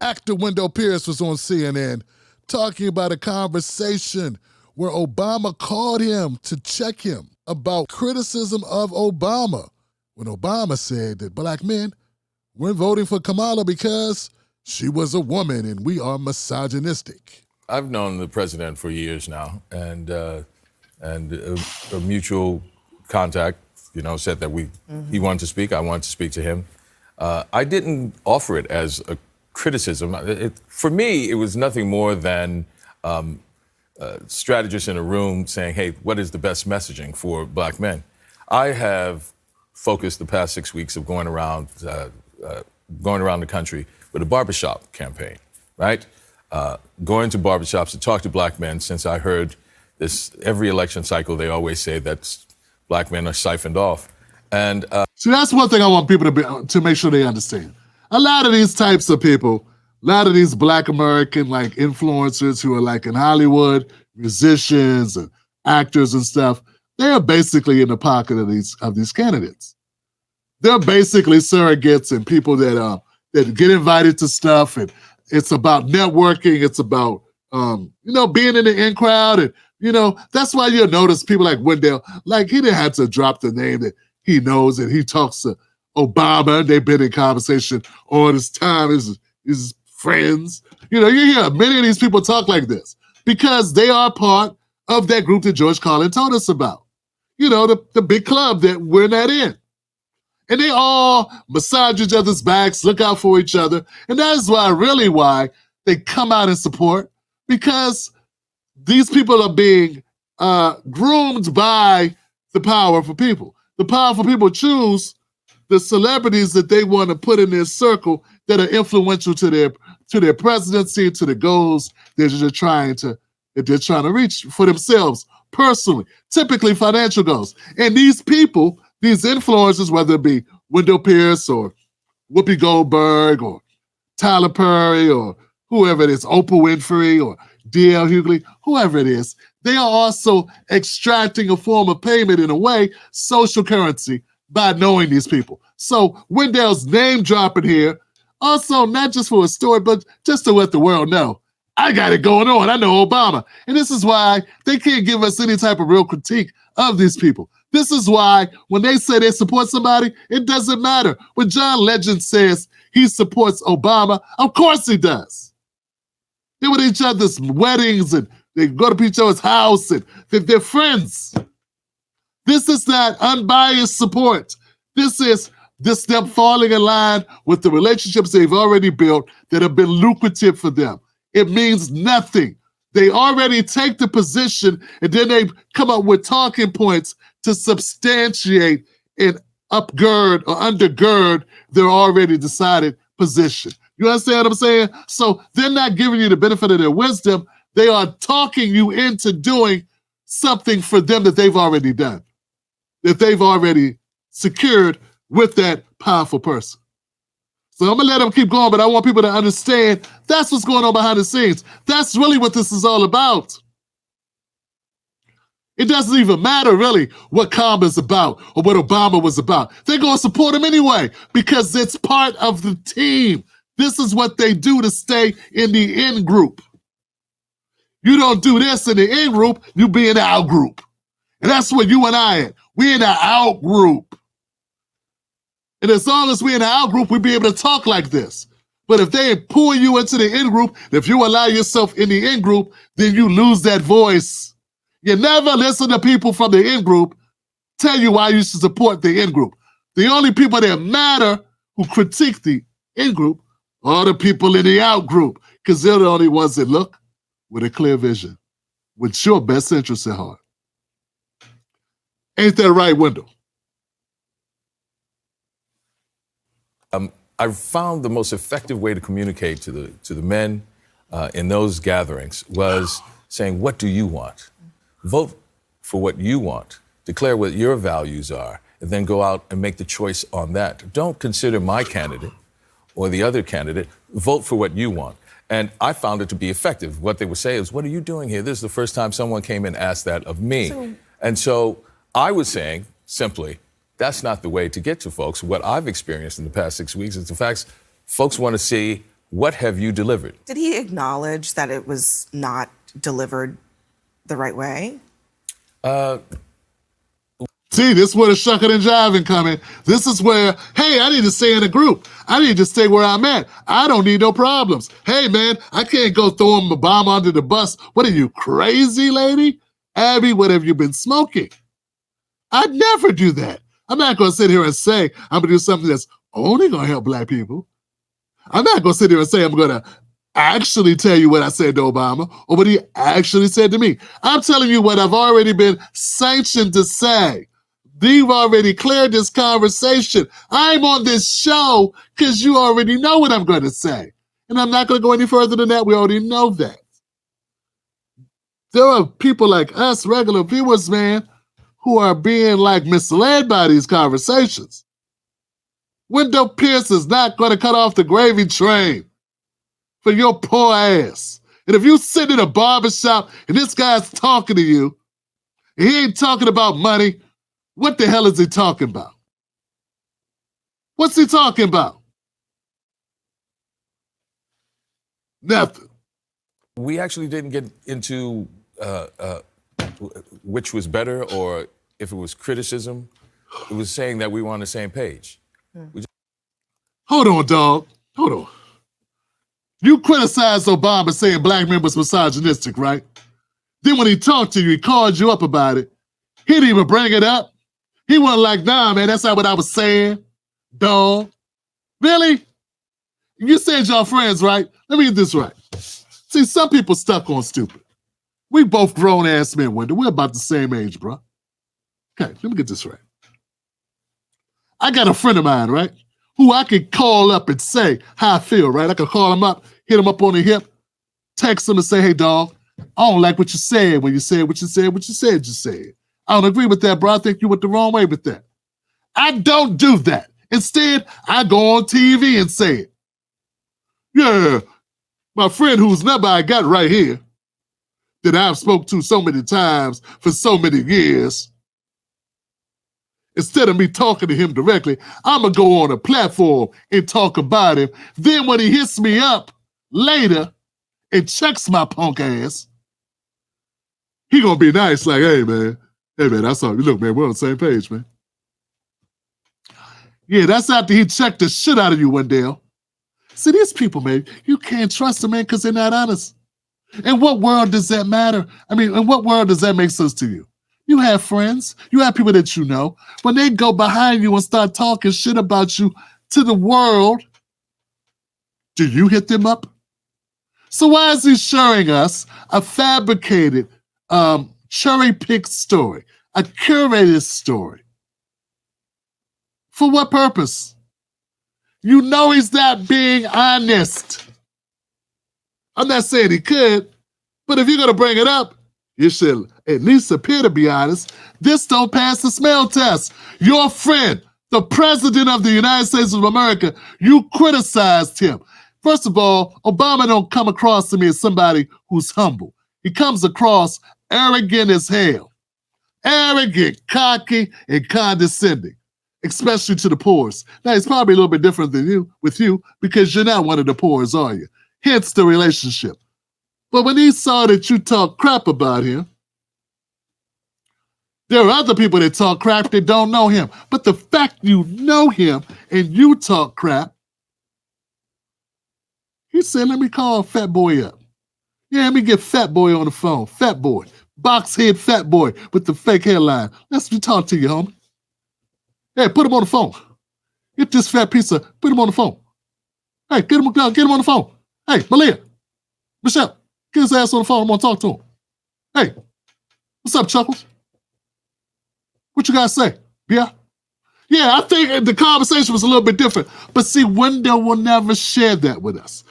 Actor Wendell Pierce was on CNN talking about a conversation where Obama called him to check him about criticism of Obama when Obama said that black men weren't voting for Kamala because she was a woman and we are misogynistic. I've known the president for years now, and a mutual contact, said that he wanted to speak, I wanted to speak to him. I didn't offer it as a criticism. For me, it was nothing more than strategists in a room saying, hey, what is the best messaging for black men? I have focused the past 6 weeks of going around the country with a barbershop campaign, right? Going to barbershops to talk to black men, since I heard this every election cycle, they always say that black men are siphoned off. And see, that's one thing I want people to make sure they understand. A lot of these types of people, a lot of these black American like influencers who are like in Hollywood, musicians and actors and stuff, they are basically in the pocket of these candidates. They're basically surrogates and people that get invited to stuff, and it's about networking. It's about being in the in crowd, and that's why you'll notice people like Wendell, like he didn't have to drop the name that he knows, and he talks to Obama. They've been in conversation all this time. His friends, you hear many of these people talk like this because they are part of that group that George Carlin told us about. The big club that we're not in. And they all massage each other's backs, look out for each other. And that is why they come out in support, because these people are being groomed by the powerful people. The powerful people choose the celebrities that they want to put in their circle that are influential to their presidency, to the goals that they're trying to reach for themselves personally, typically financial goals. And these people, these influencers, whether it be Wendell Pierce or Whoopi Goldberg or Tyler Perry or whoever it is, Oprah Winfrey or D.L. Hughley, whoever it is, they are also extracting a form of payment, in a way, social currency, by knowing these people. So Wendell's name dropping here, also not just for a story, but just to let the world know, I got it going on. I know Obama. And this is why they can't give us any type of real critique of these people. This is why when they say they support somebody, it doesn't matter. When John Legend says he supports Obama, of course he does. They're with each other's weddings and they go to each other's house and they're friends. This is not unbiased support. This is them falling in line with the relationships they've already built that have been lucrative for them. It means nothing. They already take the position and then they come up with talking points to substantiate and upgird or undergird their already decided position. You understand what I'm saying? So they're not giving you the benefit of their wisdom. They are talking you into doing something for them that they've already done, that they've already secured with that powerful person. So I'm gonna let them keep going, but I want people to understand that's what's going on behind the scenes. That's really what this is all about. It doesn't even matter really what Kamala's about or what Obama was about. They're gonna support him anyway because it's part of the team. This is what they do to stay in the in group. You don't do this in the in group, you be in the out group. And that's what you and I are. We in the out group. And as long as we in the out group, we be able to talk like this. But if they pull you into the in group, if you allow yourself in the in group, then you lose that voice. You never listen to people from the in group tell you why you should support the in group. The only people that matter who critique the in group are the people in the out group, because they're the only ones that look with a clear vision, with your best interests at heart. Ain't that right, Wendell? I found the most effective way to communicate to the men in those gatherings was saying, what do you want? Vote for what you want. Declare what your values are, and then go out and make the choice on that. Don't consider my candidate or the other candidate. Vote for what you want. And I found it to be effective. What they would say is, what are you doing here? This is the first time someone came and asked that of me. And so I was saying, simply, that's not the way to get to folks. What I've experienced in the past 6 weeks is the fact folks want to see What have you delivered? Did he acknowledge that it was not delivered the right way? See, this is where the shucking and jiving come in. This is where, hey, I need to stay in a group. I need to stay where I'm at. I don't need no problems. Hey, man, I can't go throwing Obama under the bus. What are you, crazy, lady? Abby, what have you been smoking? I'd never do that. I'm not going to sit here and say I'm going to do something that's only going to help black people. I'm not going to sit here and say I'm going to actually tell you what I said to Obama or what he actually said to me. I'm telling you what I've already been sanctioned to say. We've already cleared this conversation. I'm on this show because you already know what I'm going to say. And I'm not going to go any further than that. We already know that. There are people like us, regular viewers, man, who are being like misled by these conversations. Wendell Pierce is not going to cut off the gravy train for your poor ass. And if you sit in a barbershop and this guy's talking to you, and he ain't talking about money, what the hell is he talking about? What's he talking about? Nothing. We actually didn't get into which was better or if it was criticism. It was saying that we were on the same page. Hold on, dog. Hold on. You criticized Obama saying black men was misogynistic, right? Then when he talked to you, he called you up about it. He didn't even bring it up. He wasn't like, nah, man, that's not what I was saying, dog. Really? You said y'all friends, right? Let me get this right. See, some people stuck on stupid. We both grown-ass men, Wendell. We're about the same age, bro. Okay, let me get this right. I got a friend of mine, right, who I could call up and say how I feel, right? I could call him up, hit him up on the hip, text him and say, hey, dog, I don't like what you said when you said what you said, what you said you said. I don't agree with that, bro. I think you went the wrong way with that. I don't do that. Instead, I go on TV and say it. Yeah, my friend whose number I got right here, that I've spoke to so many times for so many years, instead of me talking to him directly, I'm going to go on a platform and talk about him. Then when he hits me up later and checks my punk ass, he going to be nice like, hey, man, I saw you. Look, man, we're on the same page, man. Yeah, that's after he checked the shit out of you, Wendell. See, these people, man, you can't trust them, man, because they're not honest. In what world does that matter? I mean, in what world does that make sense to you? You have friends. You have people that you know. When they go behind you and start talking shit about you to the world, do you hit them up? So why is he showing us a fabricated, cherry-picked story, a curated story? For what purpose? You know he's not being honest. I'm not saying he could, but if you're going to bring it up, you should at least appear to be honest. This don't pass the smell test. Your friend, the President of the United States of America, you criticized him. First of all, Obama don't come across to me as somebody who's humble. He comes across arrogant as hell. Arrogant, cocky, and condescending, especially to the poorest. Now, it's probably a little bit different than you with you because you're not one of the poorest, are you? Hence the relationship. But when he saw that you talk crap about him, there are other people that talk crap that don't know him. But the fact you know him and you talk crap, he said, let me call Fat Boy up. Yeah, let me get Fat Boy on the phone. Fat Boy. Box head Fat Boy with the fake hairline. Let's talk to you, homie. Hey, put him on the phone. Get this fat piece of, put him on the phone. Hey, get him on the phone. Hey, Malia, Michelle, get his ass on the phone. I'm gonna talk to him. Hey, what's up, Chuckles? What you guys say? Yeah? Yeah, I think the conversation was a little bit different. But see, Wendell will never share that with us.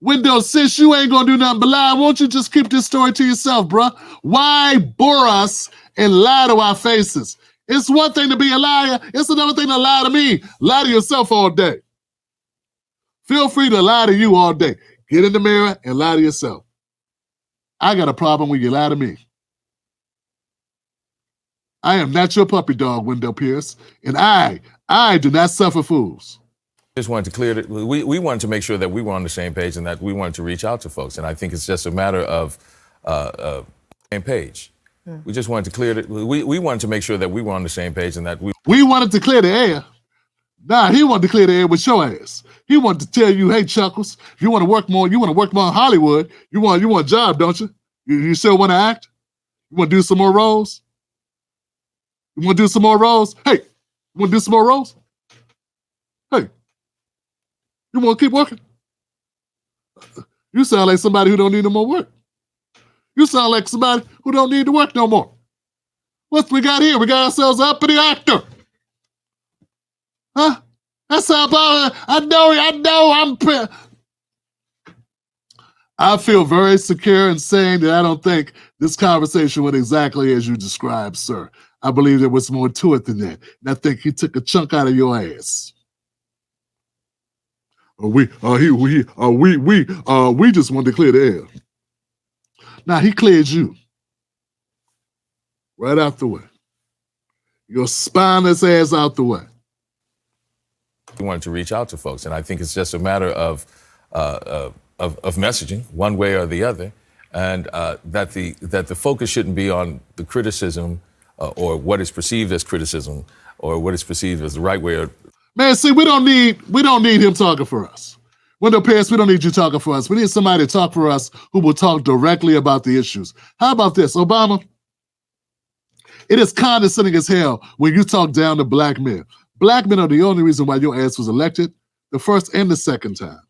Wendell, since you ain't gonna do nothing but lie, won't you just keep this story to yourself, bruh? Why bore us and lie to our faces? It's one thing to be a liar. It's another thing to lie to me. Lie to yourself all day. Feel free to lie to you all day. Get in the mirror and lie to yourself. I got a problem when you lie to me. I am not your puppy dog, Wendell Pierce, and I do not suffer fools. Just wanted to clear it. We wanted to make sure that we were on the same page and that we wanted to reach out to folks. And I think it's just a matter of same page. We just wanted to clear it. We wanted to make sure that we were on the same page and that we wanted to clear the air. Nah, he wanted to clear the air with your ass. He wanted to tell you, hey, Chuckles, if you want to work more, you want to work more in Hollywood. You want a job, don't you? You still want to act? You want to do some more roles? You want to do some more roles? Hey, you want to do some more roles? Hey, you want to keep working? You sound like somebody who don't need no more work. You sound like somebody who don't need to work no more. What we got here? We got ourselves up in the actor. Huh? That's how about it. I know, I feel very secure in saying that I don't think this conversation went exactly as you described, sir. I believe there was more to it than that. And I think he took a chunk out of your ass. We just wanted to clear the air. Now he cleared you. Right out the way. Your spineless ass out the way. we wanted to reach out to folks. And I think it's just a matter of messaging one way or the other. And that the focus shouldn't be on the criticism or what is perceived as criticism or what is perceived as the right way. Man, see, we don't need him talking for us. Wendell Pierce, we don't need you talking for us. We need somebody to talk for us who will talk directly about the issues. How about this, Obama? It is condescending as hell when you talk down to black men. Black men are the only reason why your ass was elected the first and the second time.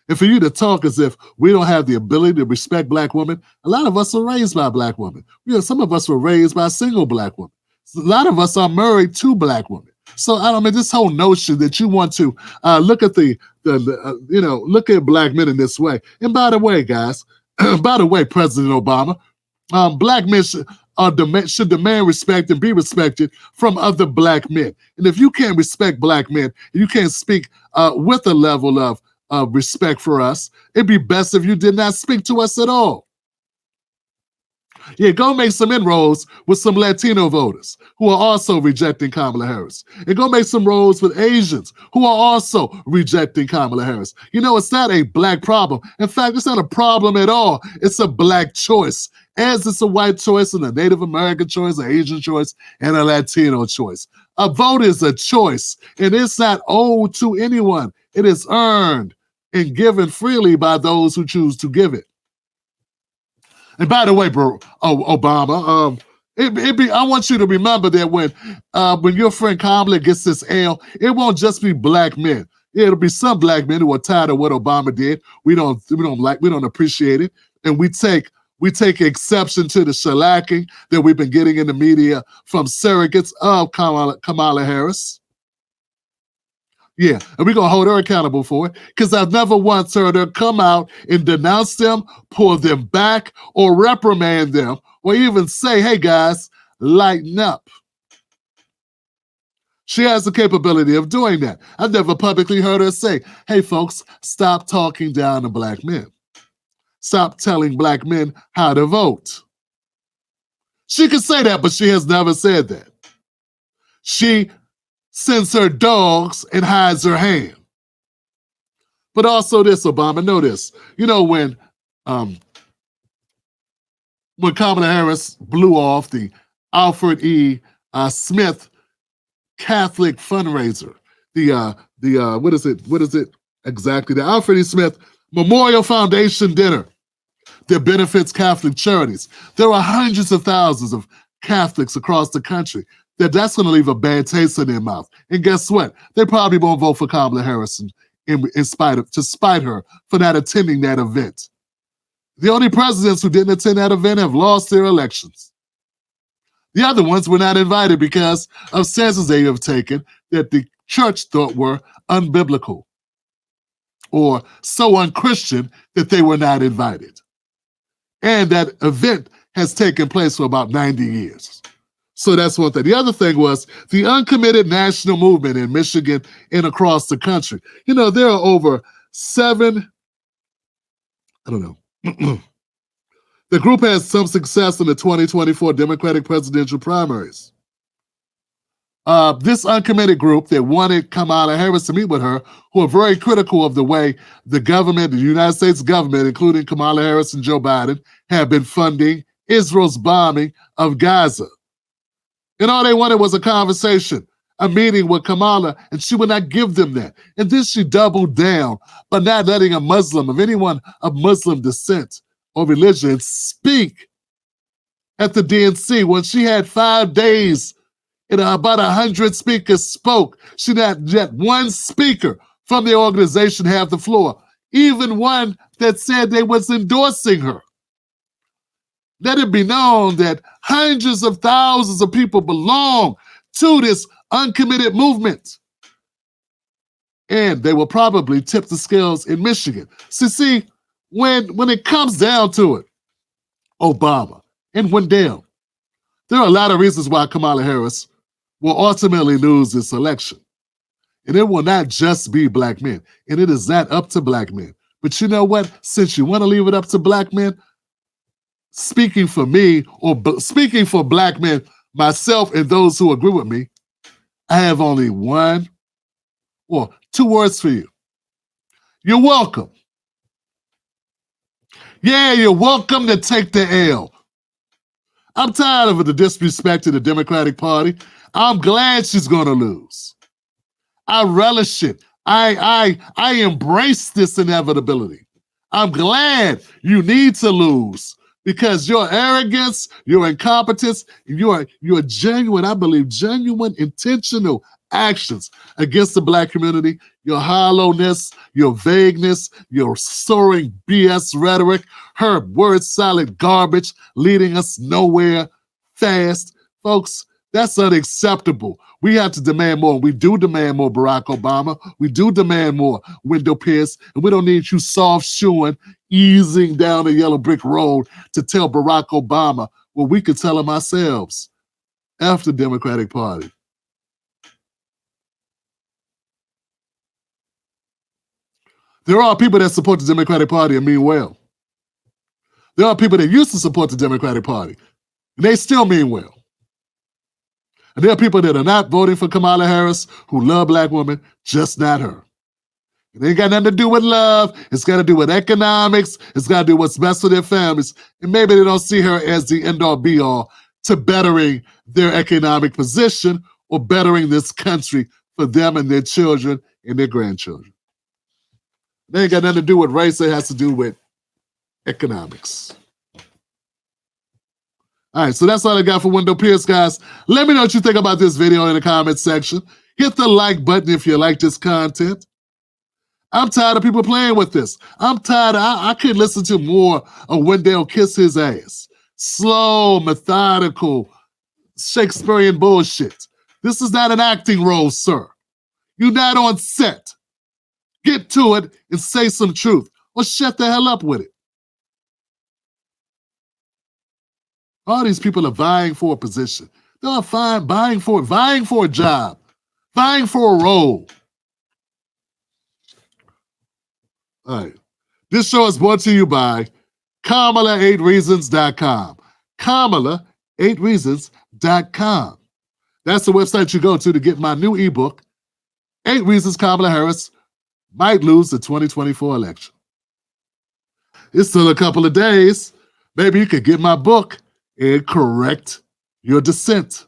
And for you to talk as if we don't have the ability to respect black women, a lot of us are raised by black women. Some of us were raised by single black women. A lot of us are married to black women. So I don't mean this whole notion that you want to look at look at black men in this way. And by the way, guys, President Obama, black men should demand respect and be respected from other black men. And if you can't respect black men, you can't speak with a level of respect for us, it'd be best if you did not speak to us at all. Yeah, go make some inroads with some Latino voters who are also rejecting Kamala Harris. And go make some roads with Asians who are also rejecting Kamala Harris. You know, it's not a black problem. In fact, it's not a problem at all. It's a black choice, as it's a white choice and a Native American choice, an Asian choice, and a Latino choice. A vote is a choice, and it's not owed to anyone. It is earned and given freely by those who choose to give it. And by the way, bro, Obama, I want you to remember that when your friend Kamala gets this L, it won't just be black men. It'll be some black men who are tired of what Obama did. We don't appreciate it, and we take exception to the shellacking that we've been getting in the media from surrogates of Kamala Harris. Yeah, and we're going to hold her accountable for it, because I've never once heard her come out and denounce them, pull them back, or reprimand them, or even say, hey, guys, lighten up. She has the capability of doing that. I've never publicly heard her say, hey, folks, stop talking down to black men. Stop telling black men how to vote. She can say that, but she has never said that. She sends her dogs and hides her hand. But also this, Obama, know this. You know, when Kamala Harris blew off the Alfred E. Smith Catholic fundraiser, what is it exactly? The Alfred E. Smith Memorial Foundation dinner that benefits Catholic charities. There are hundreds of thousands of Catholics across the country that's going to leave a bad taste in their mouth. And guess what? They probably won't vote for Kamala Harris to spite her for not attending that event. The only presidents who didn't attend that event have lost their elections. The other ones were not invited because of stances they have taken that the church thought were unbiblical or so unchristian that they were not invited. And that event has taken place for about 90 years. So that's one thing. The other thing was the uncommitted national movement in Michigan and across the country. You know, there are over 7, I don't know. The group has some success in the 2024 Democratic presidential primaries. This uncommitted group that wanted Kamala Harris to meet with her, who are very critical of the way the government, the United States government, including Kamala Harris and Joe Biden, have been funding Israel's bombing of Gaza. And all they wanted was a conversation, a meeting with Kamala, and she would not give them that. And then she doubled down by not letting a Muslim, of anyone of Muslim descent or religion, speak at the DNC when she had 5 days and about 100 speakers spoke. She not yet one speaker from the organization have the floor, even one that said they was endorsing her. Let it be known that hundreds of thousands of people belong to this uncommitted movement. And they will probably tip the scales in Michigan. See, when it comes down to it, Obama and Wendell, there are a lot of reasons why Kamala Harris will ultimately lose this election. And it will not just be black men. And it is not up to black men. But you know what? Since you want to leave it up to black men, speaking for me, or speaking for black men, myself and those who agree with me, I have only one or 2 words for you. You're welcome. Yeah, you're welcome to take the L. I'm tired of the disrespect to the Democratic Party. I'm glad she's going to lose. I relish it. I embrace this inevitability. I'm glad you need to lose because your arrogance, your incompetence, your genuine, I believe, genuine, intentional actions against the black community, your hollowness, your vagueness, your soaring BS rhetoric, her word salad garbage leading us nowhere fast. Folks, that's unacceptable. We have to demand more. We do demand more, Barack Obama. We do demand more, Wendell Pierce. And we don't need you soft-shoeing, easing down the yellow brick road to tell Barack Obama what we could tell him ourselves. F the Democratic Party. There are people that support the Democratic Party and mean well. There are people that used to support the Democratic Party, and they still mean well. And there are people that are not voting for Kamala Harris who love black women, just not her. It ain't got nothing to do with love. It's got to do with economics. It's got to do what's best for their families. And maybe they don't see her as the end-all be-all to bettering their economic position or bettering this country for them and their children and their grandchildren. It ain't got nothing to do with race. It has to do with economics. All right, so that's all I got for Wendell Pierce, guys. Let me know what you think about this video in the comments section. Hit the like button if you like this content. I'm tired of people playing with this. I'm tired. I could listen to more of Wendell kiss his ass. Slow, methodical, Shakespearean bullshit. This is not an acting role, sir. You're not on set. Get to it and say some truth, or shut the hell up with it. All these people are vying for a position. They are vying for a job, vying for a role. All right. This show is brought to you by Kamala8reasons.com. Kamala8reasons.com. That's the website you go to get my new ebook, 8 Reasons Kamala Harris Might Lose the 2024 Election. It's still a couple of days. Maybe you could get my book and correct your dissent.